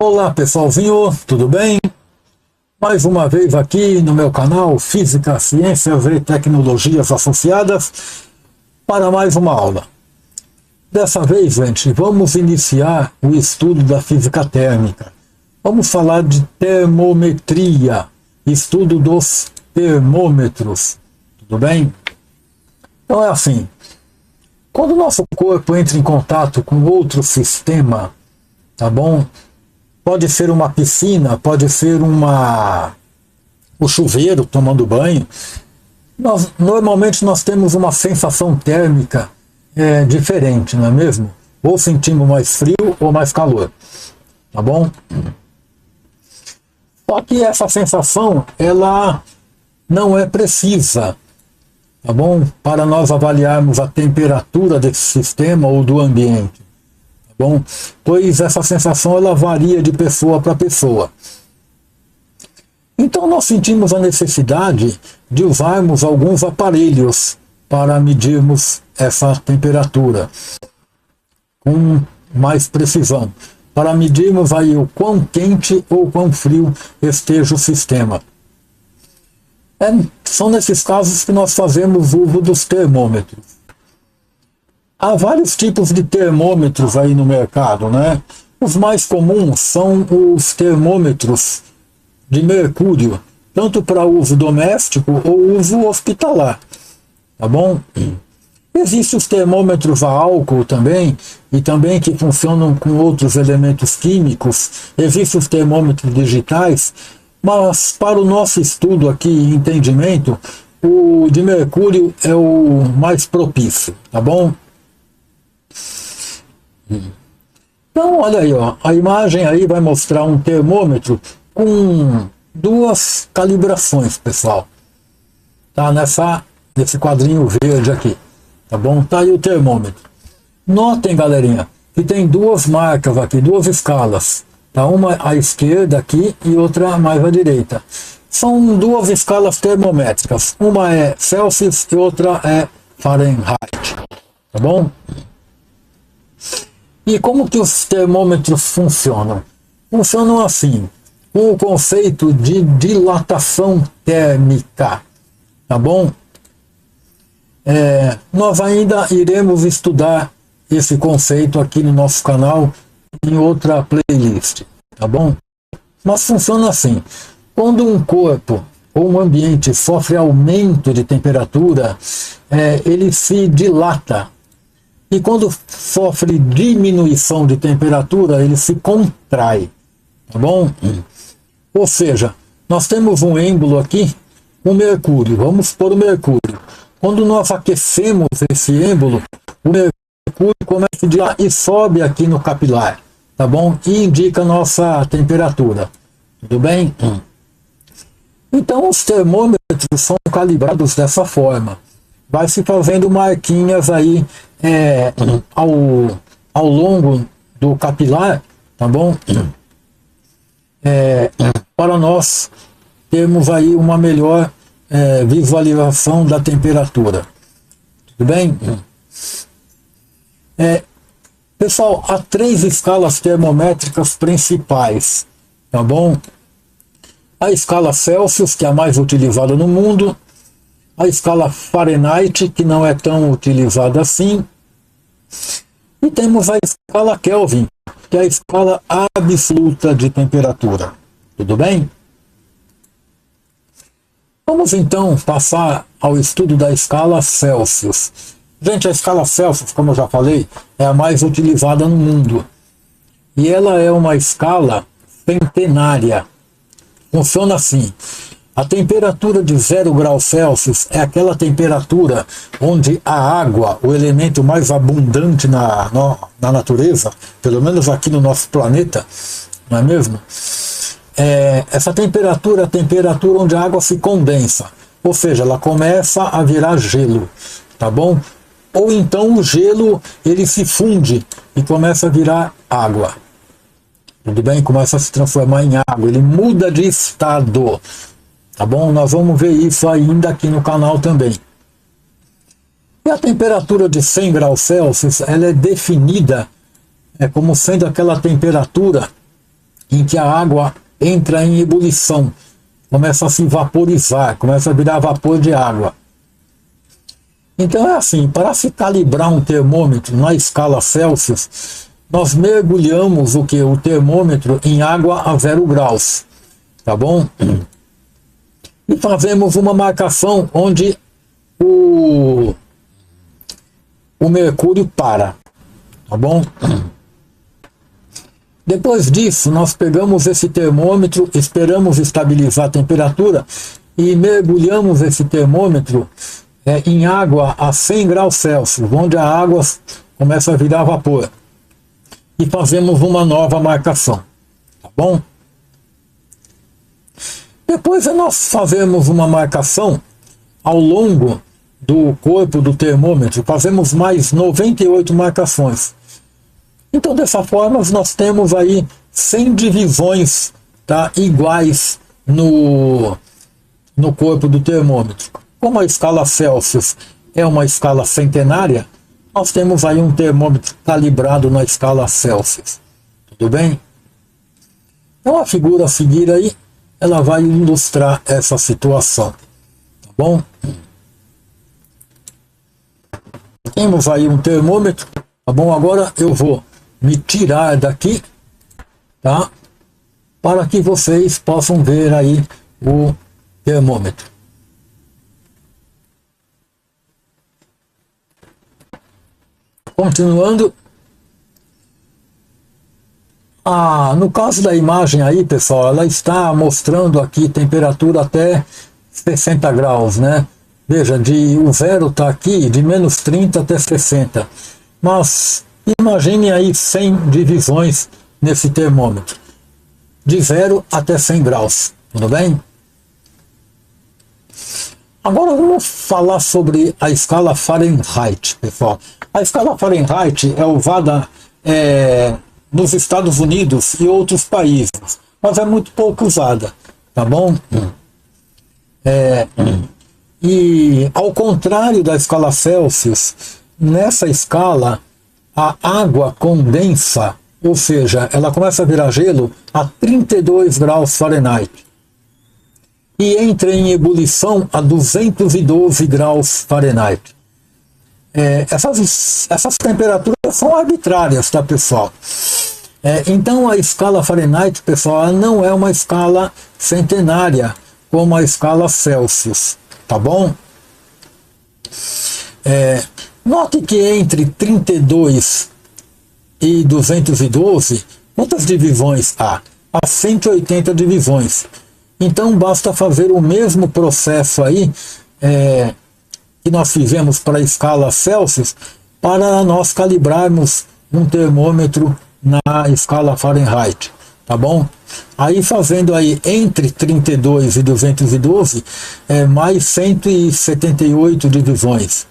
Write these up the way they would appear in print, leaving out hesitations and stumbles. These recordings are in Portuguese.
Olá pessoalzinho, tudo bem? Mais uma vez aqui no meu canal Física, Ciências e Tecnologias Associadas para mais uma aula. Dessa vez, gente, vamos iniciar o estudo da física térmica. Vamos falar de termometria, estudo dos termômetros, tudo bem? Então é assim, quando o nosso corpo entra em contato com outro sistema, tá bom? Pode ser uma piscina, pode ser o chuveiro tomando banho. Normalmente nós temos uma sensação térmica diferente, não é mesmo? Ou sentimos mais frio ou mais calor, tá bom? Só que essa sensação, ela não é precisa, tá bom? Para nós avaliarmos a temperatura desse sistema ou do ambiente. Bom, pois essa sensação ela varia de pessoa para pessoa. Então nós sentimos a necessidade de usarmos alguns aparelhos para medirmos essa temperatura com mais precisão, para medirmos aí o quão quente ou quão frio esteja o sistema. São nesses casos que nós fazemos uso dos termômetros. Há vários tipos de termômetros aí no mercado, né? Os mais comuns são os termômetros de mercúrio, tanto para uso doméstico ou uso hospitalar, tá bom? Existem os termômetros a álcool também, e também que funcionam com outros elementos químicos. Existem os termômetros digitais, mas para o nosso estudo aqui e entendimento, o de mercúrio é o mais propício, tá bom? Então olha aí, ó, a imagem aí vai mostrar um termômetro com duas calibrações, pessoal. Tá nesse quadrinho verde aqui, tá bom? Tá aí o termômetro. Notem, galerinha, que tem duas marcas aqui, duas escalas, tá? Uma à esquerda aqui e outra mais à direita. São duas escalas termométricas, uma é Celsius e outra é Fahrenheit, tá bom? E como que os termômetros funcionam? Funcionam assim, com o conceito de dilatação térmica, tá bom? Nós ainda iremos estudar esse conceito aqui no nosso canal, em outra playlist, tá bom? Mas funciona assim, quando um corpo ou um ambiente sofre aumento de temperatura, ele se dilata. E quando sofre diminuição de temperatura, ele se contrai, tá bom? Ou seja, nós temos um êmbolo aqui, o mercúrio, vamos pôr o mercúrio. Quando nós aquecemos esse êmbolo, o mercúrio começa a dilatar e sobe aqui no capilar, tá bom? E indica a nossa temperatura, tudo bem? Então os termômetros são calibrados dessa forma. Vai se fazendo marquinhas aí ao longo do capilar, tá bom? Para nós termos aí uma melhor visualização da temperatura. Tudo bem? Pessoal, há 3 escalas termométricas principais, tá bom? A escala Celsius, que é a mais utilizada no mundo, a escala Fahrenheit, que não é tão utilizada assim, e temos a escala Kelvin, que é a escala absoluta de temperatura. Tudo bem? Vamos então passar ao estudo da escala Celsius. Gente, a escala Celsius, como eu já falei, é a mais utilizada no mundo. E ela é uma escala centenária. Funciona assim. A temperatura de 0 graus Celsius é aquela temperatura onde a água, o elemento mais abundante na natureza, pelo menos aqui no nosso planeta, não é mesmo? Essa temperatura é a temperatura onde a água se condensa, ou seja, ela começa a virar gelo, tá bom? Ou então o gelo ele se funde e começa a virar água, tudo bem? Começa a se transformar em água, ele muda de estado. Tá bom? Nós vamos ver isso ainda aqui no canal também. E a temperatura de 100 graus Celsius, ela é definida como sendo aquela temperatura em que a água entra em ebulição, começa a se vaporizar, começa a virar vapor de água. Então é assim, para se calibrar um termômetro na escala Celsius, nós mergulhamos o termômetro em água a 0 graus, tá bom? E fazemos uma marcação onde o mercúrio para, tá bom? Depois disso, nós pegamos esse termômetro, esperamos estabilizar a temperatura e mergulhamos esse termômetro em água a 100 graus Celsius, onde a água começa a virar vapor. E fazemos uma nova marcação, tá bom? Depois nós fazemos uma marcação ao longo do corpo do termômetro, fazemos mais 98 marcações. Então, dessa forma, nós temos aí 100 divisões, tá, iguais no corpo do termômetro. Como a escala Celsius é uma escala centenária, nós temos aí um termômetro calibrado na escala Celsius. Tudo bem? Então, a figura a seguir aí, ela vai ilustrar essa situação. Tá bom? Temos aí um termômetro, tá bom? Agora eu vou me tirar daqui, tá? Para que vocês possam ver aí o termômetro. Continuando. No caso da imagem aí, pessoal, ela está mostrando aqui temperatura até 60 graus, né? Veja, o zero está aqui de menos 30 até 60. Mas imagine aí 100 divisões nesse termômetro. De 0 até 100 graus. Tudo bem? Agora vamos falar sobre a escala Fahrenheit, pessoal. A escala Fahrenheit é usada nos Estados Unidos e outros países, mas é muito pouco usada, tá bom? E ao contrário da escala Celsius, nessa escala a água condensa, ou seja, ela começa a virar gelo a 32 graus Fahrenheit e entra em ebulição a 212 graus Fahrenheit. Essas temperaturas são arbitrárias, tá, pessoal? Então a escala Fahrenheit, pessoal, ela não é uma escala centenária como a escala Celsius, tá bom? Note que entre 32 e 212, quantas divisões há? Há 180 divisões. Então basta fazer o mesmo processo aí que nós fizemos para a escala Celsius para nós calibrarmos um termômetro na escala Fahrenheit, tá bom? Aí fazendo aí entre 32 e 212, mais 178 divisões.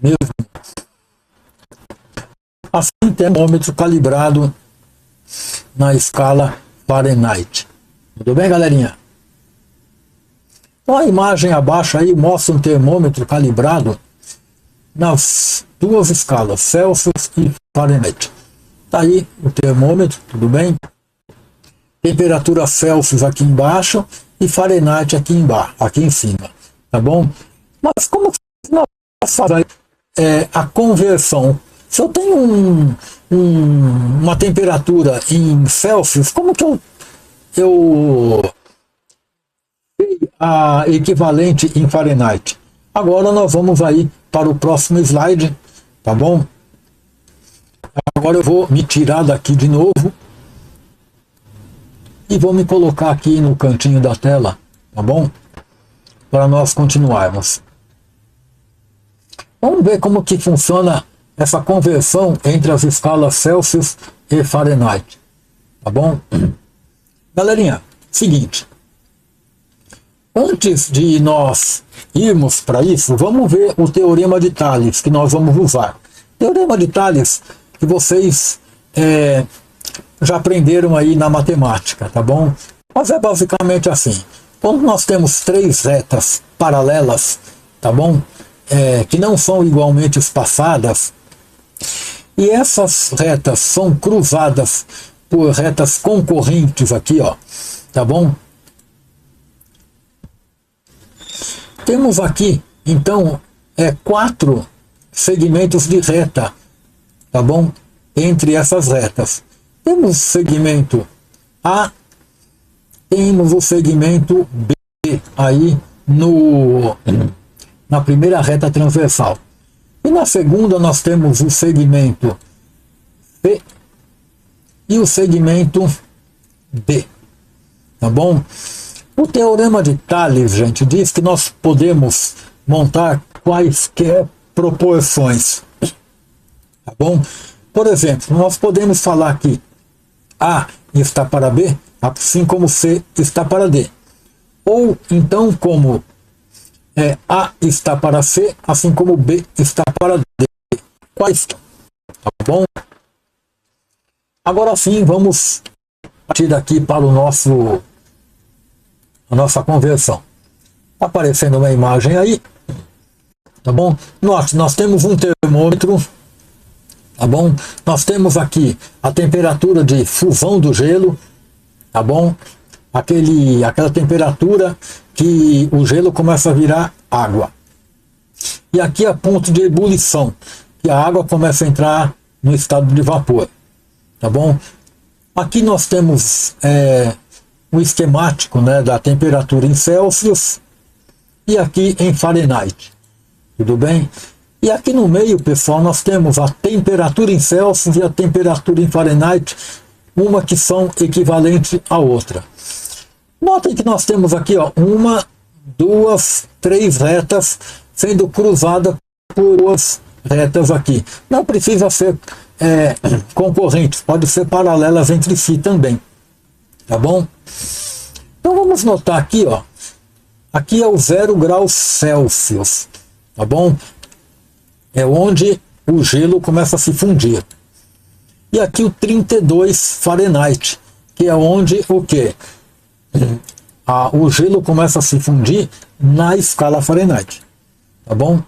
Mesmo? Assim, termômetro calibrado na escala Fahrenheit. Tudo bem, galerinha? Então a imagem abaixo aí mostra um termômetro calibrado nas duas escalas, Celsius e Fahrenheit. Tá aí o termômetro, tudo bem? Temperatura Celsius aqui embaixo e Fahrenheit aqui embaixo, aqui em cima, tá bom? Mas como nós fazemos a conversão? Se eu tenho uma temperatura em Celsius, como que eu a equivalente em Fahrenheit? Agora nós vamos aí para o próximo slide, tá bom? Agora eu vou me tirar daqui de novo e vou me colocar aqui no cantinho da tela, tá bom? Para nós continuarmos. Vamos ver como que funciona essa conversão entre as escalas Celsius e Fahrenheit, tá bom? Galerinha, seguinte. Antes de nós irmos para isso, vamos ver o Teorema de Thales, que nós vamos usar. Teorema de Thales que vocês já aprenderam aí na matemática, tá bom? Mas é basicamente assim. Quando nós temos três retas paralelas, tá bom? Que não são igualmente espaçadas, e essas retas são cruzadas por retas concorrentes aqui, ó, tá bom? Temos aqui, então, 4 segmentos de reta, tá bom? Entre essas retas. Temos o segmento A, temos o segmento B aí na primeira reta transversal. E na segunda nós temos o segmento C e o segmento D, tá bom? O teorema de Thales, gente, diz que nós podemos montar quaisquer proporções, tá bom? Por exemplo, nós podemos falar que A está para B, assim como C está para D. Ou então como A está para C, assim como B está para D. Quais? Tá bom? Agora sim, vamos partir daqui para a nossa conversão. Tá aparecendo uma imagem aí, tá bom? Nós temos um termômetro, tá bom? Nós temos aqui a temperatura de fusão do gelo, tá bom? Aquela temperatura que o gelo começa a virar água. E aqui é ponto de ebulição, que a água começa a entrar no estado de vapor, tá bom? Aqui nós temos um esquemático, né, da temperatura em Celsius e aqui em Fahrenheit, tudo bem? E aqui no meio, pessoal, nós temos a temperatura em Celsius e a temperatura em Fahrenheit, uma que são equivalentes à outra. Notem que nós temos aqui, ó, 1, 2, 3 retas sendo cruzadas por 2 retas aqui. Não precisa ser concorrentes, pode ser paralelas entre si também, tá bom? Então vamos notar aqui, ó, aqui é o 0 graus Celsius, tá bom? É onde o gelo começa a se fundir. E aqui o 32 Fahrenheit, que é onde o quê? O gelo começa a se fundir na escala Fahrenheit, tá bom?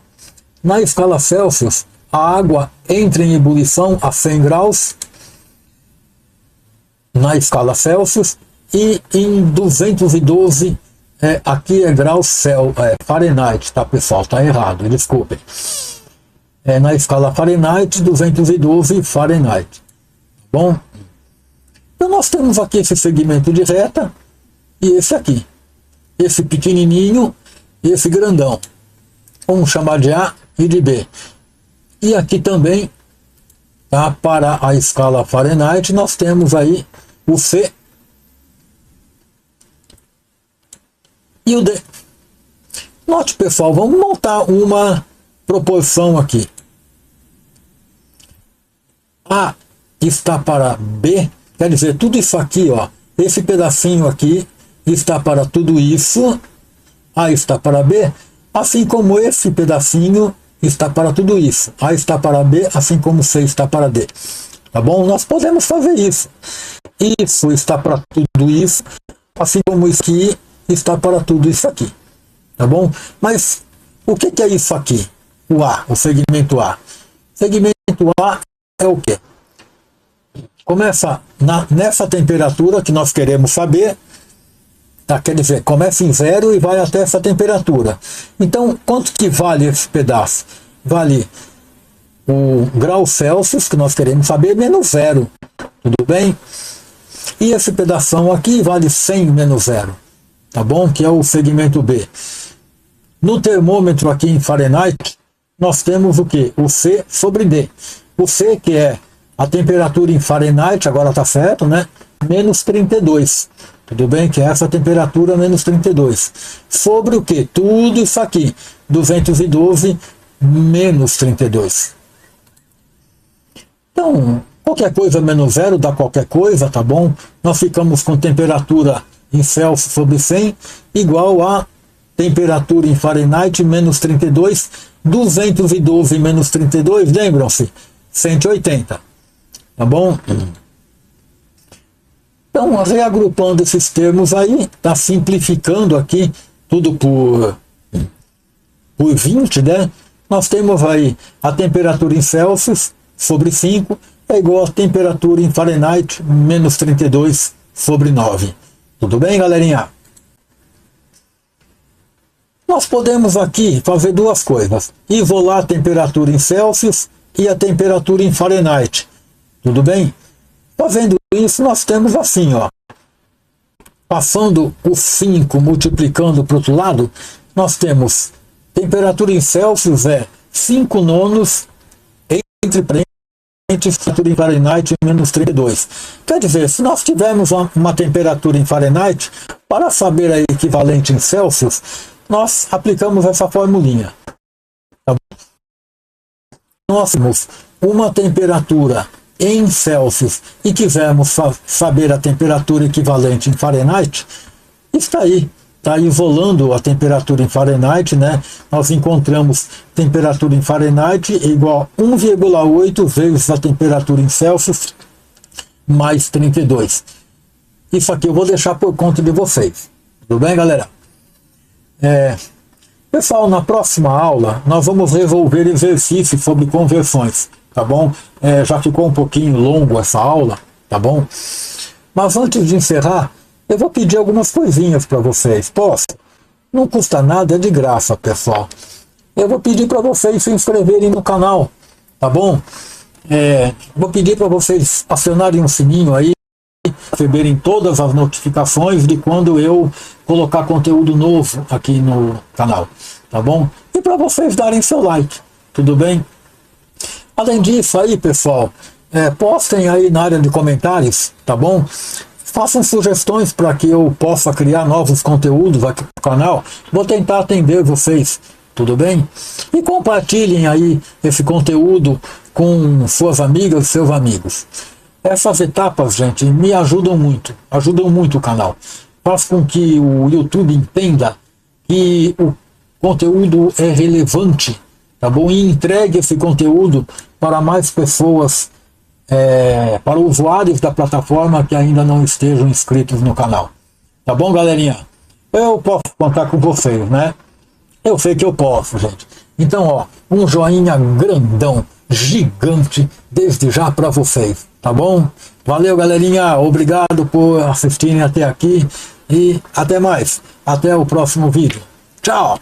Na escala Celsius, a água entra em ebulição a 100 graus na escala Celsius e em 212 aqui é graus Fahrenheit, tá, pessoal? Tá errado, desculpem. Na escala Fahrenheit, 212 Fahrenheit, tá bom? Então nós temos aqui esse segmento de reta e esse aqui, esse pequenininho e esse grandão, vamos chamar de A e de B. E aqui também, tá, para a escala Fahrenheit, nós temos aí o C e o D. Note, pessoal, vamos montar uma proporção aqui. A está para B, quer dizer, tudo isso aqui, ó, esse pedacinho aqui está para tudo isso, A está para B, assim como esse pedacinho está para tudo isso, A está para B, assim como C está para D, tá bom? Nós podemos fazer isso. Isso está para tudo isso, assim como isso aqui está para tudo isso aqui, tá bom? Mas o que é isso aqui? O A, o segmento A. Segmento A é o quê? Começa nessa temperatura que nós queremos saber, tá? Quer dizer, começa em 0 e vai até essa temperatura. Então, quanto que vale esse pedaço? Vale o grau Celsius, que nós queremos saber, menos 0, tudo bem? E esse pedação aqui vale 100 menos 0, tá bom? Que é o segmento B. No termômetro aqui em Fahrenheit, nós temos o que? O C sobre D. O C, que é a temperatura em Fahrenheit, agora tá certo, né? Menos 32. Tudo bem? Que é essa temperatura menos 32. Sobre o que? Tudo isso aqui. 212 menos 32. Então, qualquer coisa menos 0 dá qualquer coisa, tá bom? Nós ficamos com temperatura em Celsius sobre 100 igual a temperatura em Fahrenheit menos 32. 212 menos 32, lembram-se? 180. Tá bom? Então, reagrupando esses termos aí, tá simplificando aqui tudo por 20, né? Nós temos aí a temperatura em Celsius sobre 5 é igual a temperatura em Fahrenheit menos 32/9. Tudo bem, galerinha? Nós podemos aqui fazer duas coisas: isolar a temperatura em Celsius e a temperatura em Fahrenheit. Tudo bem? Fazendo isso, nós temos assim, ó. Passando o 5, multiplicando para o outro lado, nós temos temperatura em Celsius é 5 nonos entre temperatura em Fahrenheit menos 32. Quer dizer, se nós tivermos uma temperatura em Fahrenheit, para saber a equivalente em Celsius, nós aplicamos essa formulinha. Tá bom? Nós temos uma temperatura em Celsius e quisermos saber a temperatura equivalente em Fahrenheit, está aí. Está isolando a temperatura em Fahrenheit, né? Nós encontramos temperatura em Fahrenheit igual a 1,8 vezes a temperatura em Celsius mais 32. Isso aqui eu vou deixar por conta de vocês. Tudo bem, galera? Pessoal, na próxima aula nós vamos resolver exercícios sobre conversões, tá bom? Já ficou um pouquinho longo essa aula, tá bom? Mas antes de encerrar, eu vou pedir algumas coisinhas para vocês. Posso? Não custa nada, é de graça, pessoal. Eu vou pedir para vocês se inscreverem no canal, tá bom? Vou pedir para vocês acionarem o sininho aí, receberem todas as notificações de quando eu colocar conteúdo novo aqui no canal, tá bom? E para vocês darem seu like, tudo bem? Além disso aí, pessoal, postem aí na área de comentários, tá bom? Façam sugestões para que eu possa criar novos conteúdos aqui no canal. Vou tentar atender vocês, tudo bem? E compartilhem aí esse conteúdo com suas amigas e seus amigos. Essas etapas, gente, me ajudam muito o canal. Faz com que o YouTube entenda que o conteúdo é relevante, tá bom? E entregue esse conteúdo para mais pessoas, para usuários da plataforma que ainda não estejam inscritos no canal. Tá bom, galerinha? Eu posso contar com vocês, né? Eu sei que eu posso, gente. Então, ó, um joinha grandão, gigante, desde já para vocês, tá bom? Valeu, galerinha. Obrigado por assistirem até aqui e até mais. Até o próximo vídeo. Tchau!